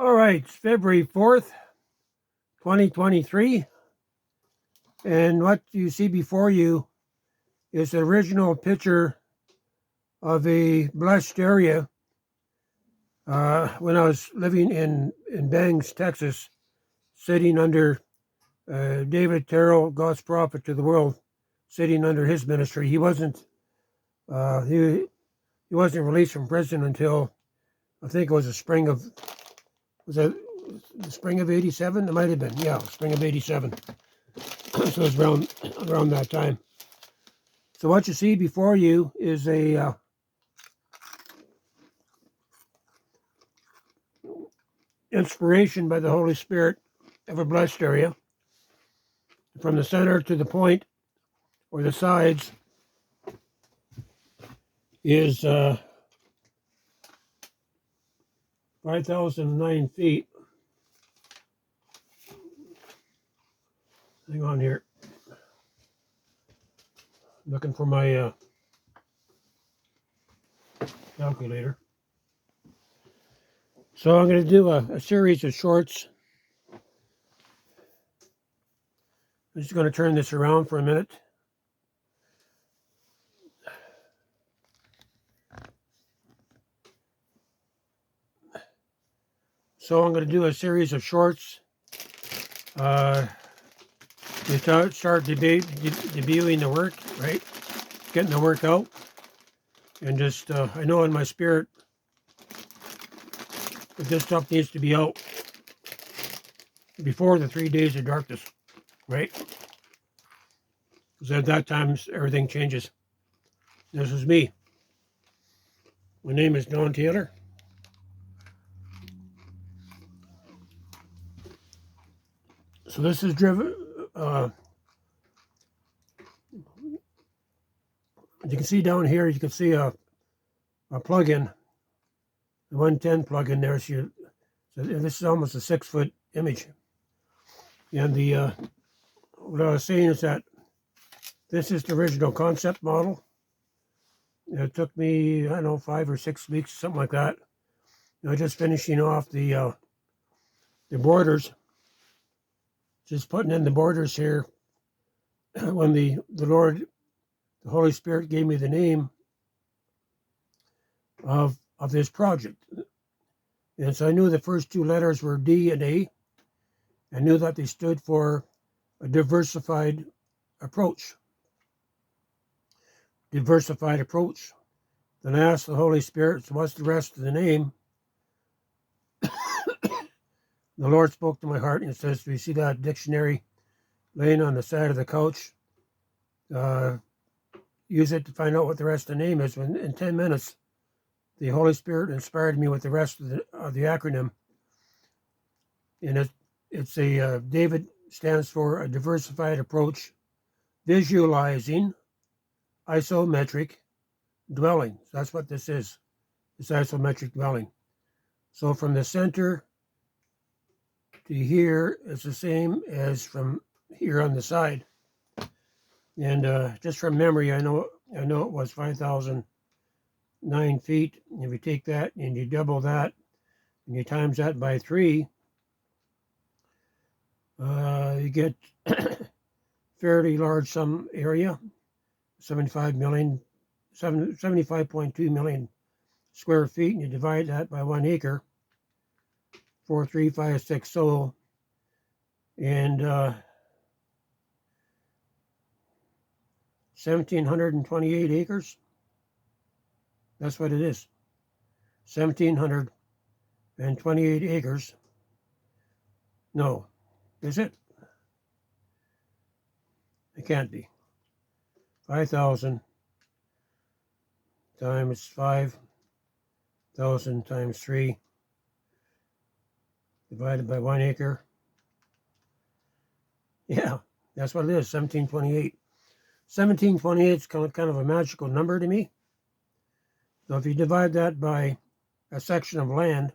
All right, it's February 4th, 2023. And what you see before you is the original picture of a blessed area when I was living in Bangs, Texas, sitting under David Terrell, God's prophet to the world, sitting under his ministry. He wasn't released from prison until I think it was the spring of '87? It might have been, yeah, spring of '87. So it was around that time. So what you see before you is a inspiration by the Holy Spirit of a blessed area. From the center to the point or the sides is 5,009 feet. Hang on here. Looking for my calculator. So I'm going to do a series of shorts. I'm just going to turn this around for a minute. So I'm going to do a series of shorts. To start debuting the work, right? Getting the work out. And just, I know in my spirit that this stuff needs to be out before the 3 days of darkness, right? Because at that time, everything changes. This is me. My name is Don Taylor. So this is driven, you can see down here, you can see a plug-in, the 110 plug-in there. So this is almost a 6-foot image. And what I was saying is that this is the original concept model. It took me, I don't know, 5 or 6 weeks, something like that. Just finishing off the borders. Just putting in the borders here. When the Lord, the Holy Spirit gave me the name of this project. And so I knew the first two letters were D and A. I knew that they stood for a diversified approach. Diversified approach. Then I asked the Holy Spirit, so what's the rest of the name? The Lord spoke to my heart and says, do you see that dictionary laying on the side of the couch? Use it to find out what the rest of the name is. In 10 minutes, the Holy Spirit inspired me with the rest of the acronym. And it's a, David stands for a diversified approach, visualizing isometric dwelling. So that's what this is. It's isometric dwelling. So from the center to here, it's the same as from here on the side. And just from memory, I know it was 5,009 feet. If you take that and you double that and you times that by 3, you get fairly large sum area, 75.2 million square feet, and you divide that by 1 acre, 4,356 so, and 1,728 acres. That's what it is. 1,728 acres. No, is it? It can't be. 5,000 times 5,000 times 3 divided by 1 acre. Yeah, that's what it is, 1,728. 1,728 is kind of a magical number to me. So if you divide that by a section of land,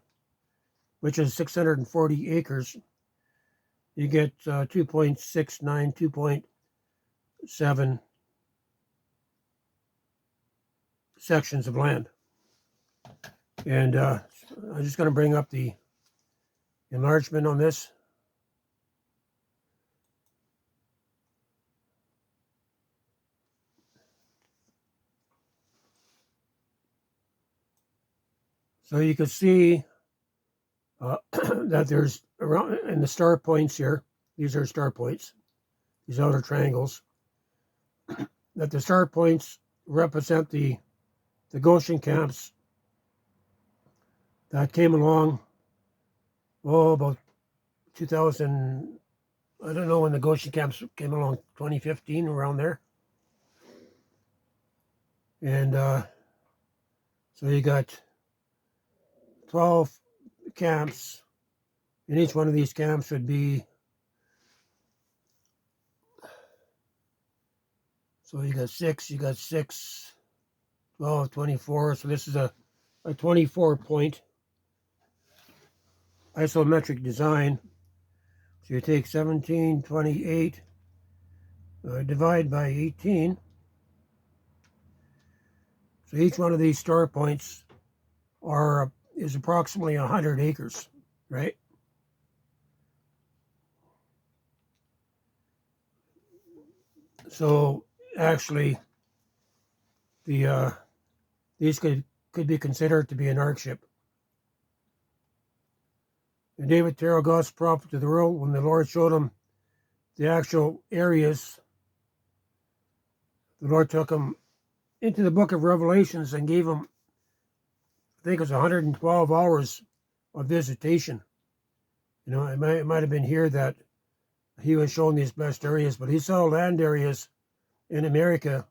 which is 640 acres, you get 2.69, 2.7 sections of land. And I'm just going to bring up the enlargement on this. So you can see that there's around in the star points here. These are star points, these outer triangles. That the star points represent the G.O.S.H.E.N camps that came along, about 2000. I don't know when the G.O.S.H.E.N camps came along, 2015, around there. And so you got 12 camps, and each one of these camps would be, so you got 6, 12, 24. So this is a 24-point isometric design. So you take 1728, divide by 18. So each one of these star points is approximately 100 acres, right? So actually, these could be considered to be an ARCSHIP. And David Terrell, God's prophet to the world, when the Lord showed him the actual areas, the Lord took him into the book of Revelations and gave him, I think it was 112 hours of visitation. You know, it might have been here that he was shown these blessed areas, but he saw land areas in America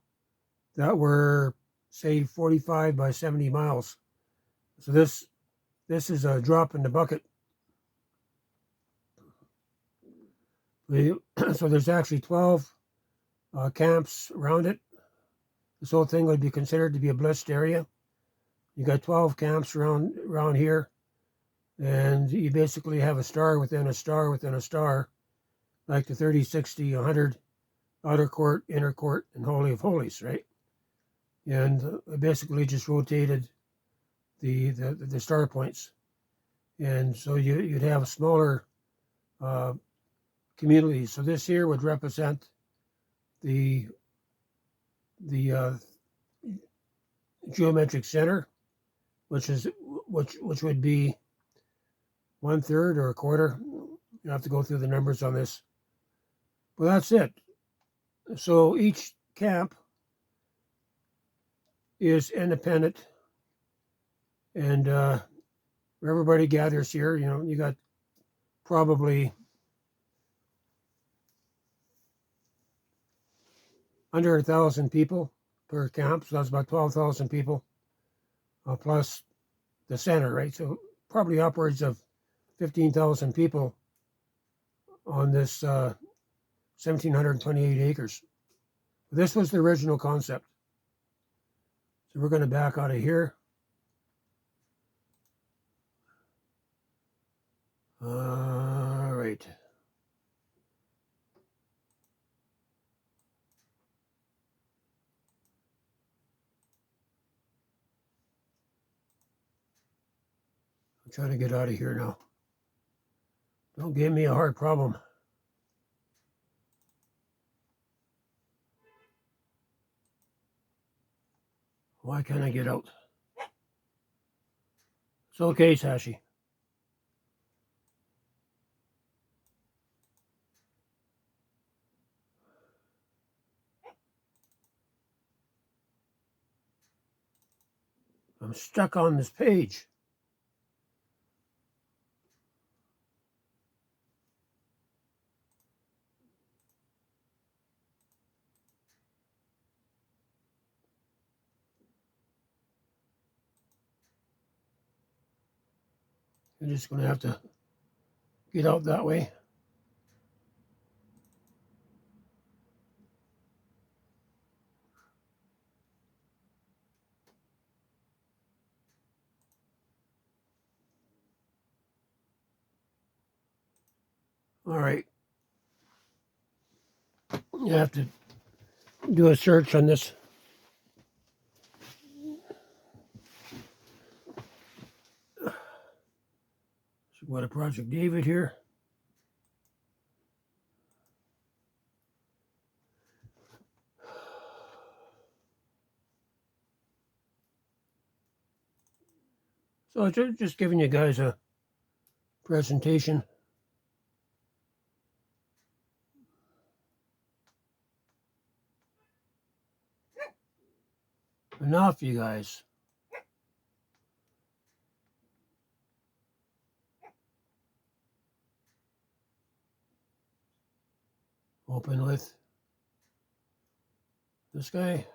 that were, say, 45 by 70 miles. So this is a drop in the bucket. So there's actually 12 camps around it. This whole thing would be considered to be a blessed area. You got 12 camps around here, and you basically have a star within a star within a star, like the 30, 60, 100 outer court, inner court, and Holy of Holies, right? And I basically just rotated the star points, and so you'd have smaller communities. So this here would represent the geometric center, which would be 1/3 or a quarter. You have to go through the numbers on this, but that's it. So each camp is independent, and everybody gathers here. You know, you got probably under 1,000 people per camp, so that's about 12,000 people, plus the center, right? So probably upwards of 15,000 people on this 1,728 acres. This was the original concept. So we're going to back out of here. All right. I'm trying to get out of here now. Don't give me a hard problem. Why can't I get out? It's okay, Sashi. I'm stuck on this page. I'm just going to have to get out that way. All right. You have to do a search on this. So What a Project David here. So just giving you guys a presentation. Enough, you guys. Open with this guy.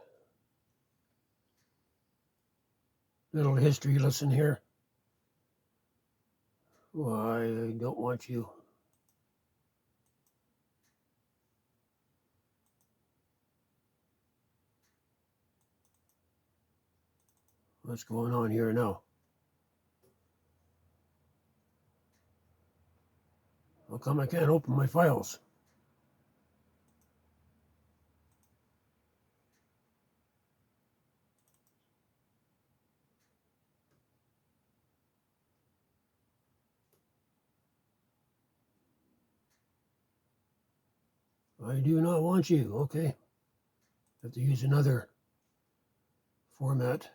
Little history lesson here. Why I don't want you. What's going on here now? How come I can't open my files? I do not want you. Okay. Have to use another format.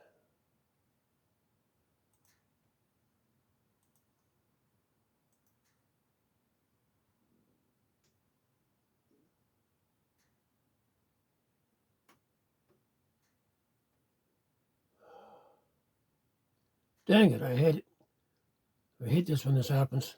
Dang it, I hate this when this happens.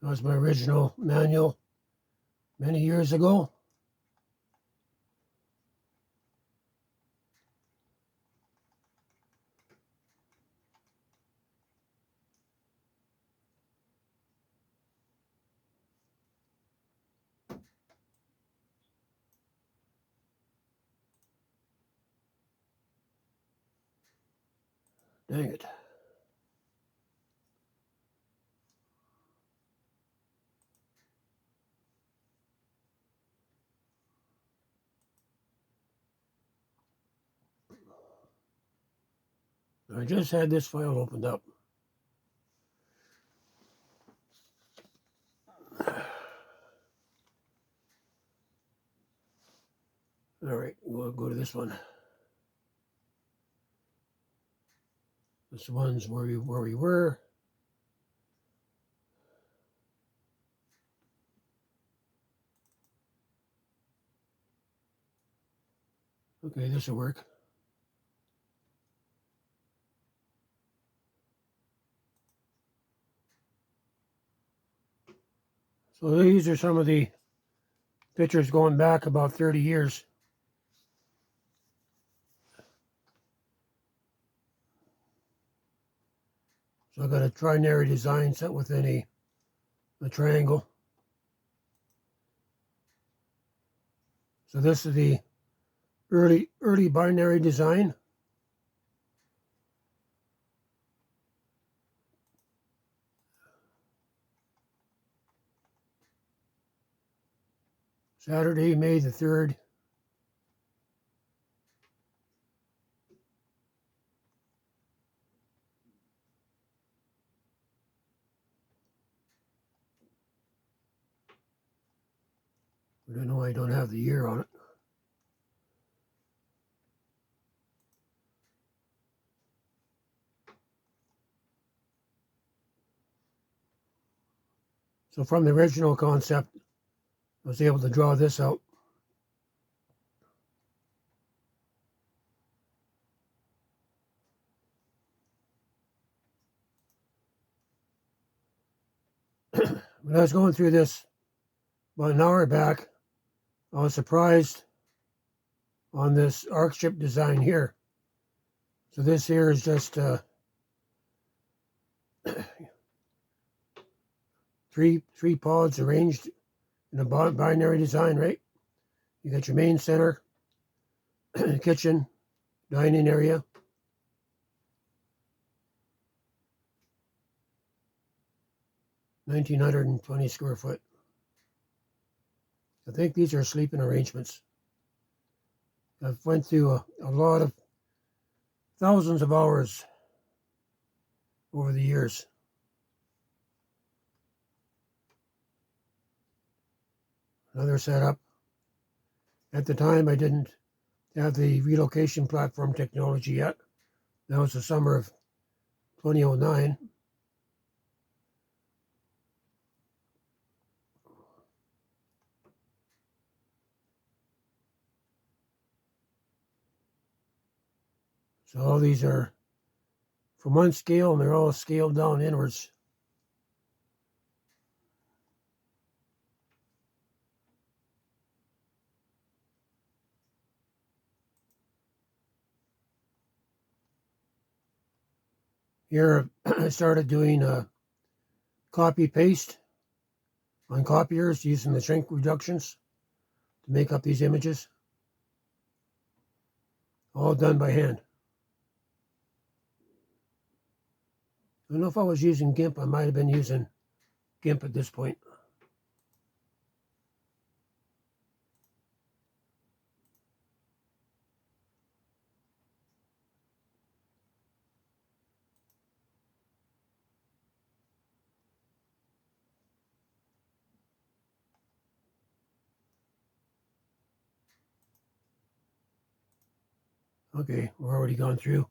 That was my original manual many years ago. Dang it. I just had this file opened up. All right, we'll go to this one. This one's where we were. Okay, this will work. So these are some of the pictures going back about 30 years. So I got a trinary design set within a triangle. So this is the early binary design. Saturday, May the 3rd. I don't know why I don't have the year on it. So from the original concept, I was able to draw this out. When I was going through this about an hour back, I was surprised on this ARCSHIP design here. So this here is just three pods arranged in a binary design, right? You got your main center, kitchen, dining area. 1,920 square foot. I think these are sleeping arrangements. I've went through a lot of thousands of hours over the years. Another setup. At the time, I didn't have the relocation platform technology yet. That was the summer of 2009. So all these are from one scale, and they're all scaled down inwards. Here, I started doing copy-paste on copiers using the shrink reductions to make up these images. All done by hand. I don't know if I was using GIMP. I might have been using GIMP at this point. Okay, we're already gone through.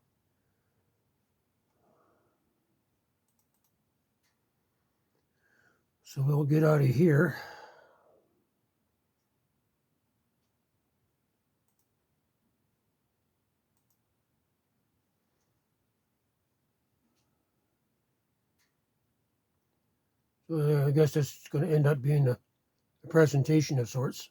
So we'll get out of here. So I guess this is going to end up being a presentation of sorts.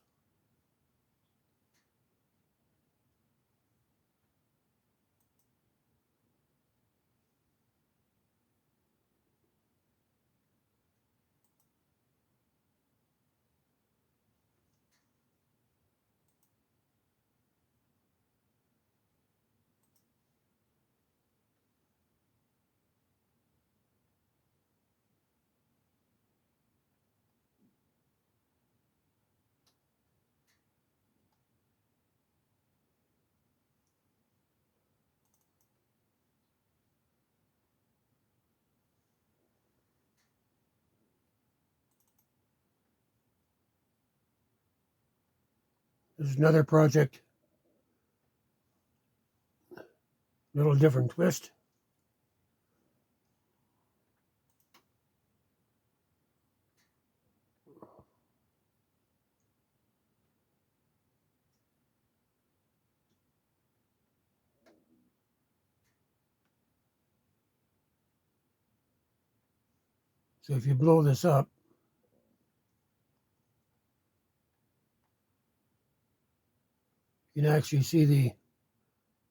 There's another project, a little different twist. So if you blow this up, you can actually see the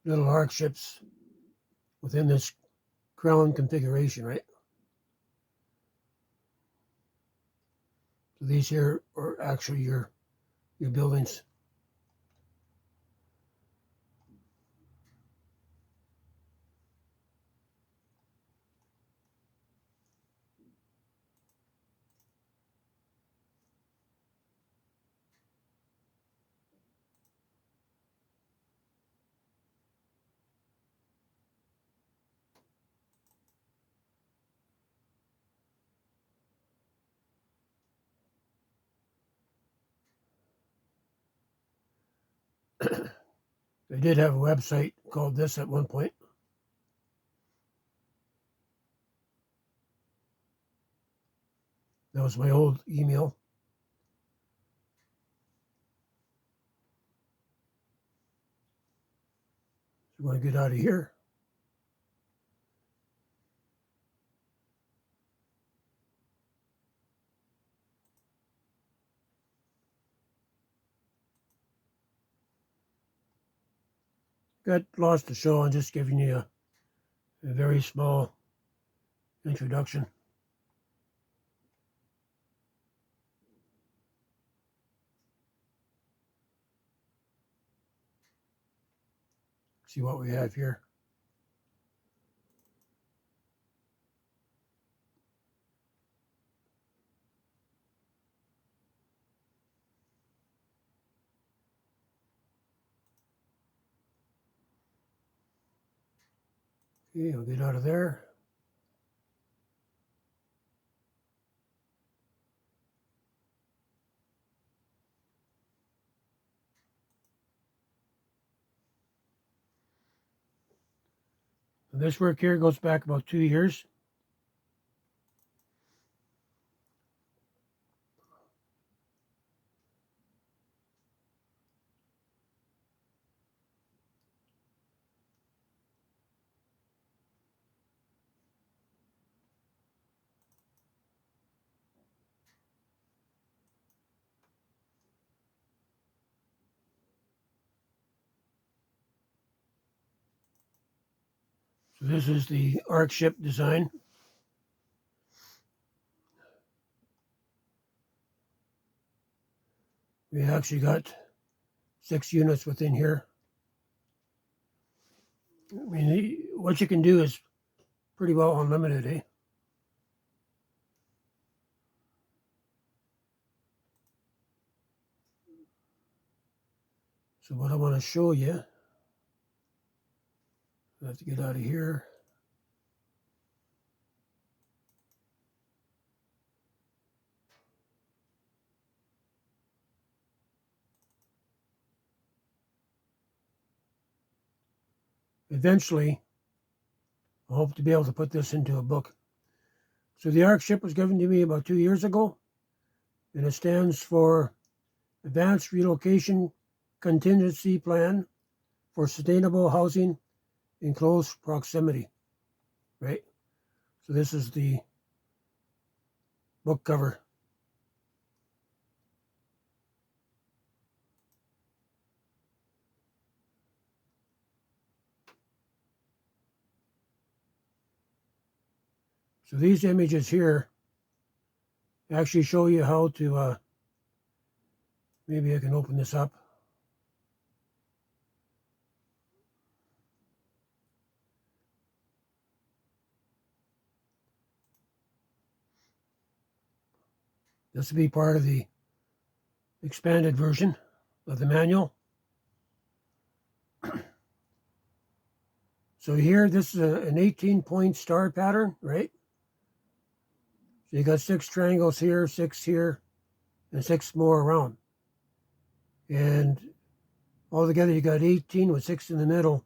little ARCSHIPs within this crown configuration, right? So these here are actually your buildings. I did have a website called this at one point. That was my old email. So we're going to get out of here. Got lost the show. I'm just giving you a very small introduction. See what we have here. Okay, I'll get out of there. And this work here goes back about 2 years. So this is the ARCSHIP design. We actually got 6 units within here. I mean, what you can do is pretty well unlimited, eh? So what I want to show you, I have to get out of here. Eventually, I hope to be able to put this into a book. So the ARCSHIP was given to me about 2 years ago, and it stands for Advanced Relocation Contingency Plan for Sustainable Housing in Close Proximity, right? So this is the book cover. So these images here actually show you how to, maybe I can open this up. This will be part of the expanded version of the manual. So here, this is an 18-point star pattern, right? So you got 6 triangles here, 6 here, and 6 more around. And altogether you got 18 with 6 in the middle.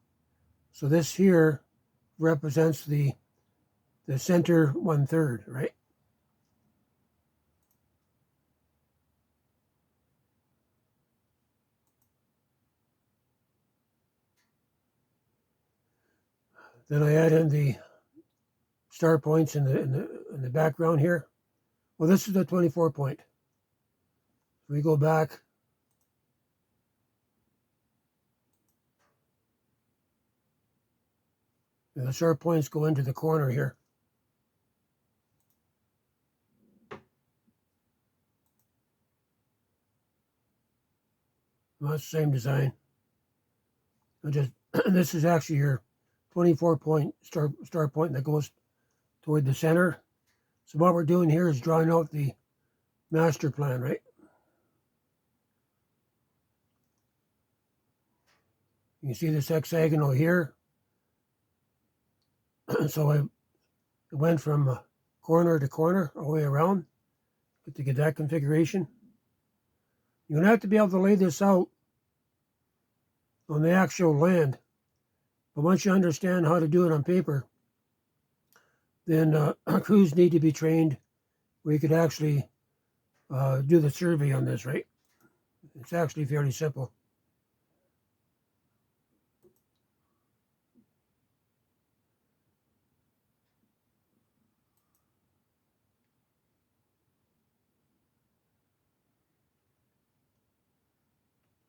So this here represents the center 1/3, right? Then I add in the star points in the background here. Well, this is the 24 point. We go back. And the star points go into the corner here. Well, that's the same design. This is actually your 24 point star point that goes toward the center. So what we're doing here is drawing out the master plan, right? You can see this hexagonal here. So I went from corner to corner all the way around to get that configuration. You're going to have to be able to lay this out on the actual land. But once you understand how to do it on paper, then crews need to be trained where you could actually do the survey on this, right? It's actually fairly simple.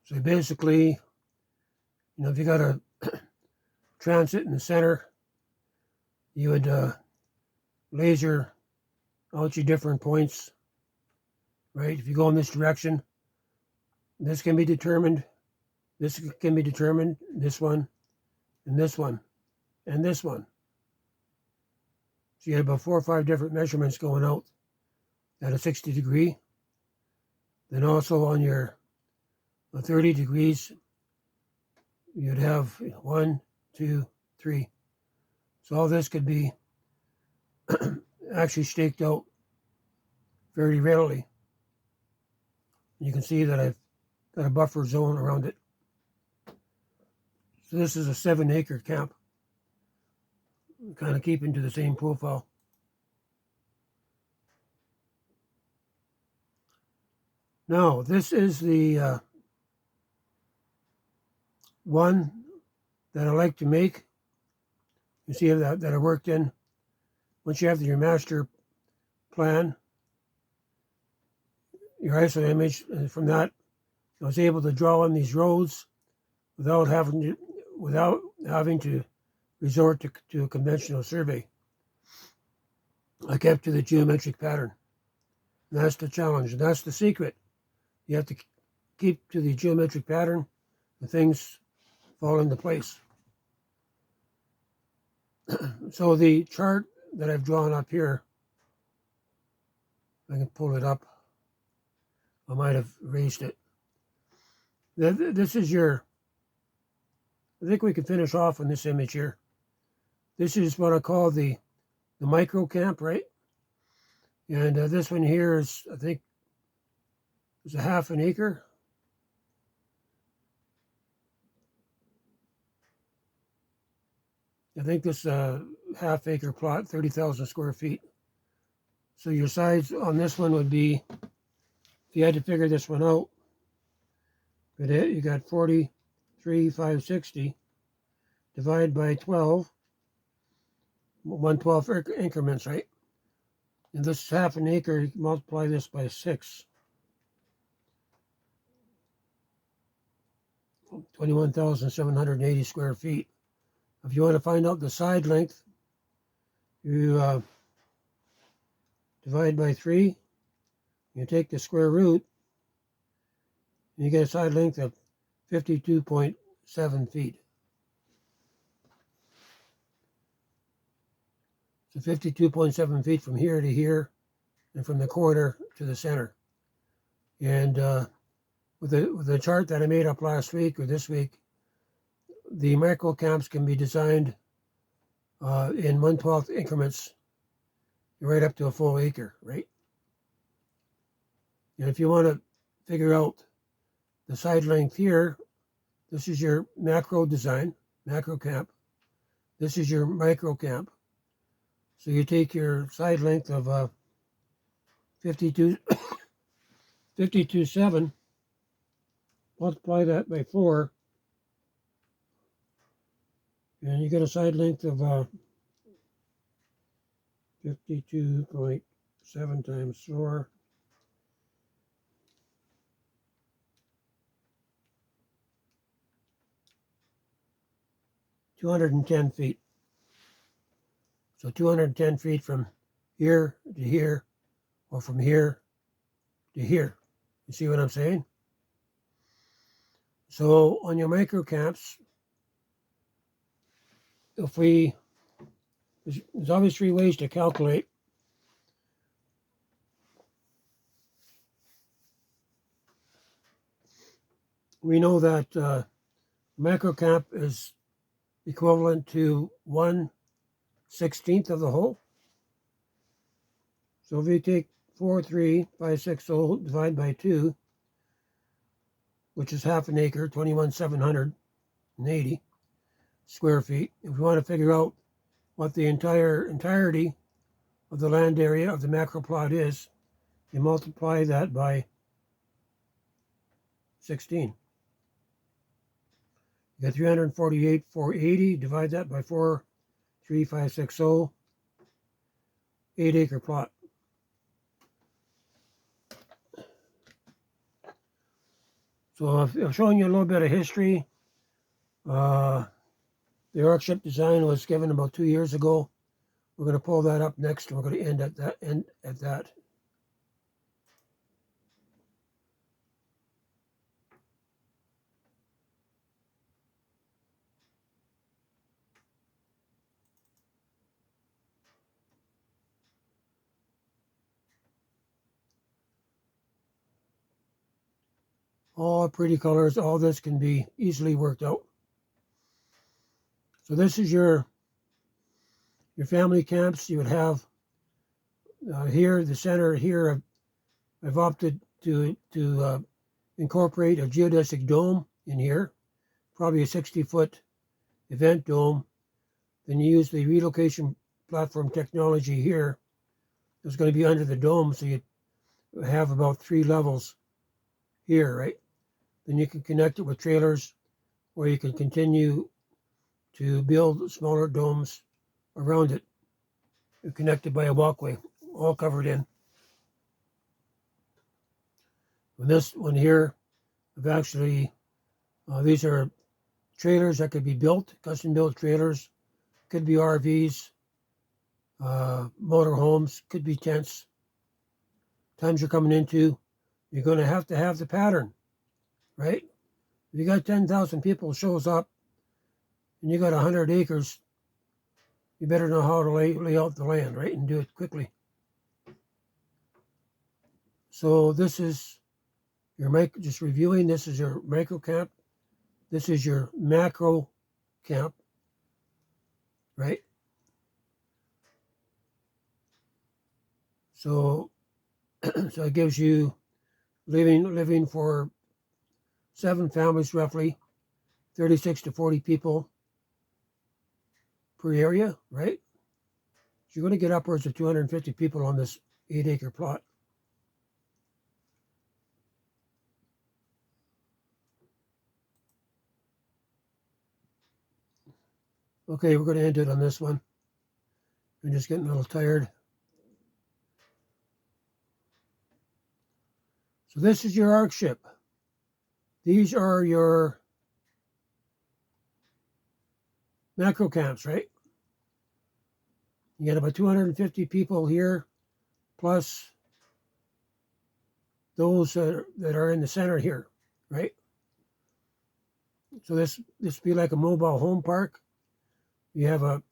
So basically, if you got a transit in the center, you would laser out your different points, right? If you go in this direction, this can be determined, this can be determined, this one, and this one, and this one. So you had about 4 or 5 different measurements going out at a 60 degree. Then also on your 30 degrees, you'd have 1, 2, 3. So all this could be actually staked out very readily. You can see that I've got a buffer zone around it. So this is a 7-acre camp, kind of keeping to the same profile. Now, this is the one that I like to make. You see that I worked in. Once you have your master plan, your ISO image, and from that, I was able to draw in these roads without having to resort to a conventional survey. I kept to the geometric pattern. And that's the challenge, and that's the secret. You have to keep to the geometric pattern, and things fall into place. So the chart that I've drawn up here, I can pull it up. I might have erased it. This is your, I think we can finish off on this image here. This is what I call the micro camp, right? And this one here is, I think, is a 1/2 acre. I think this 1/2 acre plot, 30,000 square feet. So your size on this one would be, if you had to figure this one out, you got 43,560 divided by 12, 1/12 increments, right? And this is 1/2 acre, you multiply this by 6. 21,780 square feet. If you want to find out the side length, you divide by 3, you take the square root, and you get a side length of 52.7 feet. So 52.7 feet from here to here, and from the corner to the center. And with the chart that I made up last week or this week, the micro camps can be designed in 1/12 increments, right up to a full acre, right? And if you want to figure out the side length here, this is your macro design, macro camp. This is your micro camp. So you take your side length of 52.7, multiply that by 4, and you get a side length of 52.7 times 4. $210 feet. So 210 feet from here to here, or from here to here. You see what I'm saying? So on your micro camps, there's always 3 ways to calculate. We know that macro camp is equivalent to 1/16 of the whole. So if you take 43,560 divide by 2, which is 1/2 acre, 21,780 square feet. If we want to figure out what the entirety of the land area of the macro plot is, you multiply that by 16. You get 348,480, divide that by 4,3560, 8-acre plot. So I've shown you a little bit of history. The ARCSHIP design was given about 2 years ago. We're going to pull that up next, and we're going to end at that. All pretty colors. All this can be easily worked out. So this is your your family camps, you would have here, the center here, I've opted to incorporate a geodesic dome in here, probably a 60-foot event dome. Then you use the relocation platform technology here. It's going to be under the dome, so you have about 3 levels here, right? Then you can connect it with trailers, or you can continue to build smaller domes around it, connected by a walkway, all covered in. And this one here, I've actually, these are trailers that could be built, custom built trailers, could be RVs, motor homes, could be tents. Times you're coming into, you're going to have the pattern, right? If you got 10,000 people shows up and you got 100 acres, you better know how to lay out the land, right? And do it quickly. So this is your just reviewing, this is your micro camp. This is your macro camp, right? So, so it gives you living for 7 families roughly, 36 to 40 people per area, right? So you're going to get upwards of 250 people on this 8-acre plot. Okay, we're going to end it on this one. I'm just getting a little tired. So this is your ARCSHIP. These are your macro camps, right? You get about 250 people here, plus those that are in the center here, right? So this be like a mobile home park. You have a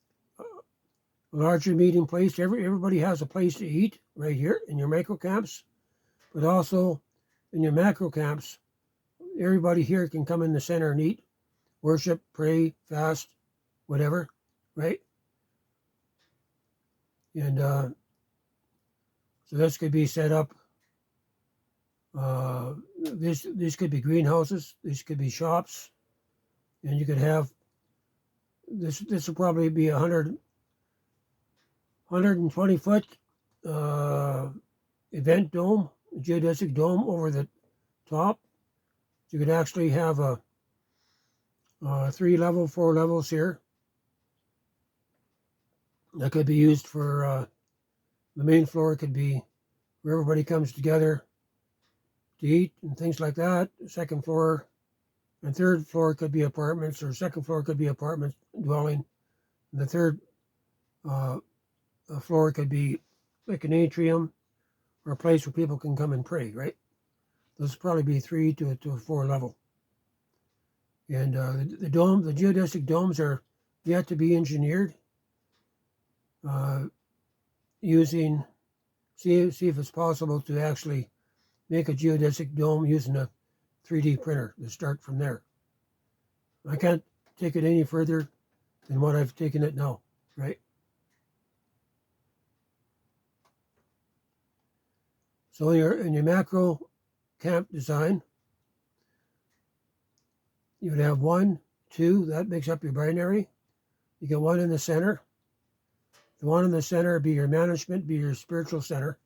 larger meeting place. Everybody has a place to eat right here in your micro camps, but also in your macro camps, everybody here can come in the center and eat, worship, pray, fast, whatever, right? And so this could be set up. These could be greenhouses. These could be shops, and you could have this. This will probably be 120 foot event dome, geodesic dome over the top. You could actually have a 3-level, 4 levels here. That could be used for the main floor. Could be where everybody comes together to eat and things like that. The second floor and third floor could be apartments, or second floor could be apartment dwelling. And the third floor could be like an atrium or a place where people can come and pray, right? Those would probably be 3 to a 4 level. And the geodesic domes are yet to be engineered. Using, see if it's possible to actually make a geodesic dome using a 3D printer to start from there. I can't take it any further than what I've taken it now, right? So in your macro camp design, you would have 1, 2, that makes up your binary. You get 1 in the center. The 1 in the center would be your management, be your spiritual center,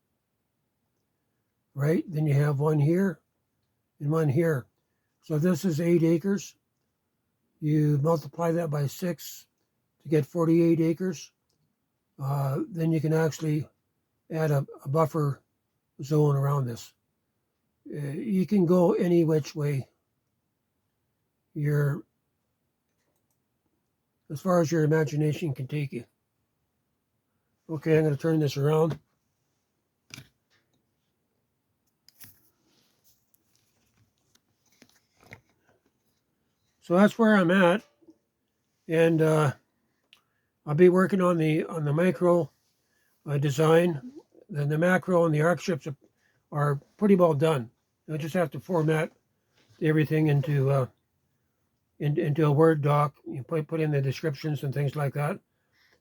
right? Then you have 1 here and 1 here. So this is 8 acres. You multiply that by 6 to get 48 acres. Then you can actually add a buffer zone around this. You can go any which way as far as your imagination can take you. Okay, I'm going to turn this around. So that's where I'm at, and I'll be working on the micro design. Then the macro and the ARCSHIPs are pretty well done. I just have to format everything into a Word doc. You put in the descriptions and things like that.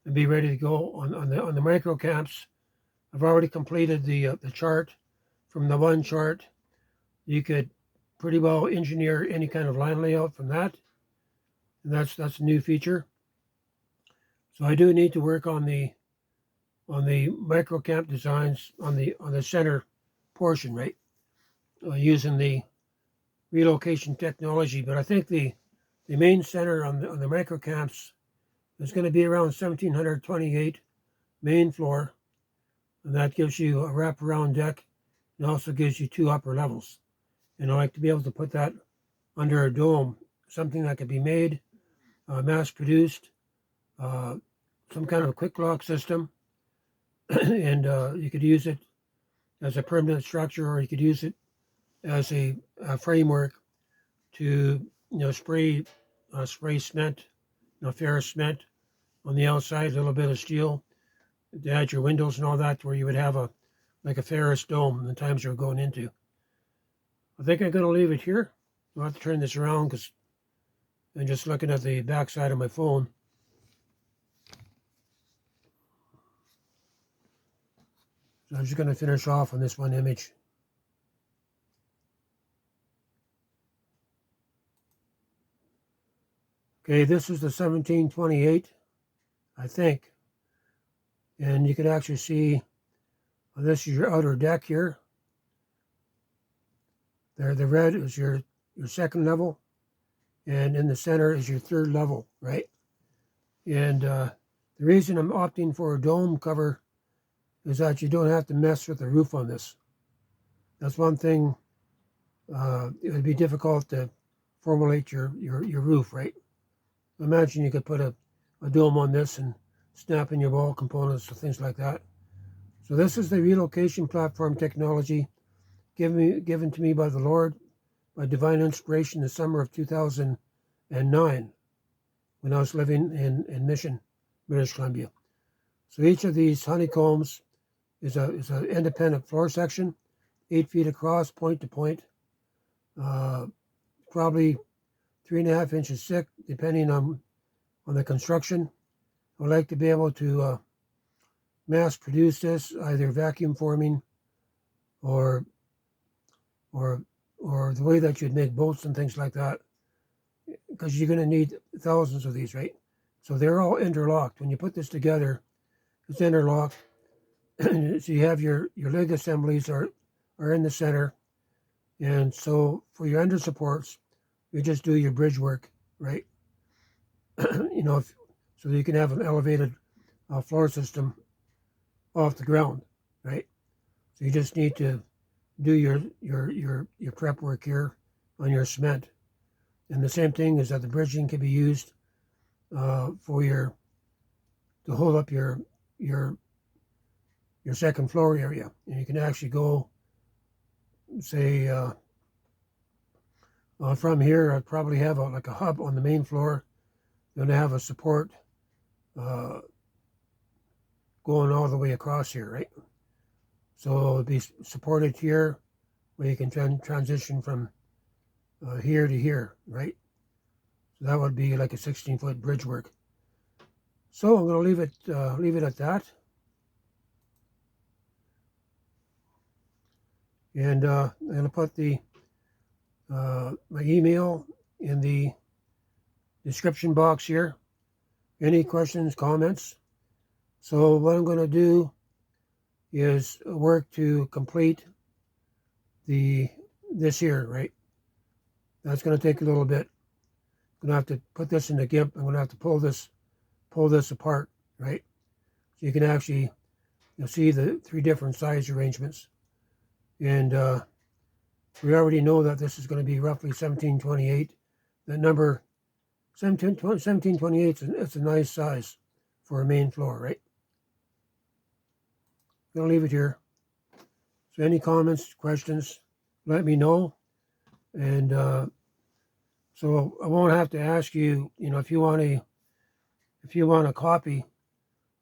and be ready to go on the micro camps. I've already completed the chart. From the one chart, you could pretty well engineer any kind of line layout from that, and that's a new feature. So I do need to work on the micro camp designs on the center portion, right, using the relocation technology. But I think the main center on the micro camps is going to be around 1728 main floor, and that gives you a wraparound deck. It also gives you 2 upper levels. And I like to be able to put that under a dome, something that could be made, mass produced, some kind of a quick lock system, and you could use it as a permanent structure, or you could use it as a framework to spray cement, ferrous cement on the outside, a little bit of steel to add your windows and all that, where you would have a ferrous dome in the times you're going into. I think I'm going to leave it here. I'll have to turn this around because I'm just looking at the back side of my phone. So I'm just going to finish off on this one image. Okay, this is the 1728, I think. And you can actually see this is your outer deck here. There, the red is your second level, and in the center is your third level, right? And the reason I'm opting for a dome cover is that you don't have to mess with the roof on this. That's one thing. It would be difficult to formulate your roof, right? Imagine you could put a dome on this and snap in your wall components or things like that. So this is the relocation platform technology given to me by the Lord, by divine inspiration in the summer of 2009, when I was living in Mission, British Columbia. So each of these honeycombs is an independent floor section, 8 feet across, point to point, probably 3.5 inches thick, depending on the construction. I would like to be able to mass produce this, either vacuum forming or the way that you'd make bolts and things like that, because you're going to need thousands of these, right? So they're all interlocked. When you put this together, it's interlocked. So you have your leg assemblies are in the center, and so for your under supports, you just do your bridge work, right? So you can have an elevated floor system off the ground, right? So you just need to do your prep work here on your cement. And the same thing is that the bridging can be used to hold up your second floor area. And you can actually go, say, from here, I'd probably have a hub on the main floor. You're going to have a support going all the way across here, right? So it'll be supported here, where you can transition from here to here, right? So that would be like a 16-foot bridge work. So I'm going to leave it at that. And I'm going to put my email in the description box here. Any questions, comments? So what I'm going to do is work to complete this here, right? That's going to take a little bit. I'm going to have to put this in the GIMP. I'm going to have to pull this apart, right? So you can actually, you'll see the 3 different size arrangements. And we already know that this is going to be roughly 1728. That number, 1728, it's a nice size for a main floor, right? I'm going to leave it here. So any comments, questions, let me know. And so I won't have to ask you, if you want a copy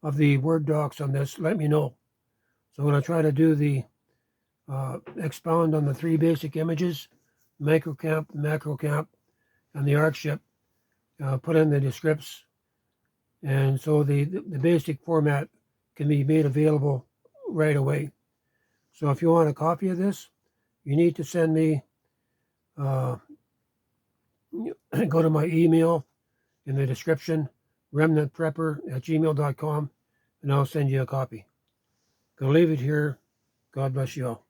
of the Word docs on this, let me know. So when I try to do the expound on the 3 basic images, microcamp, macrocamp, and the ARCSHIP, put in the descripts And so the basic format can be made available right away. So if you want a copy of this, you need to send me, go to my email in the description, remnantprepper@gmail.com, and I'll send you a copy. Gonna leave it here. God bless you all.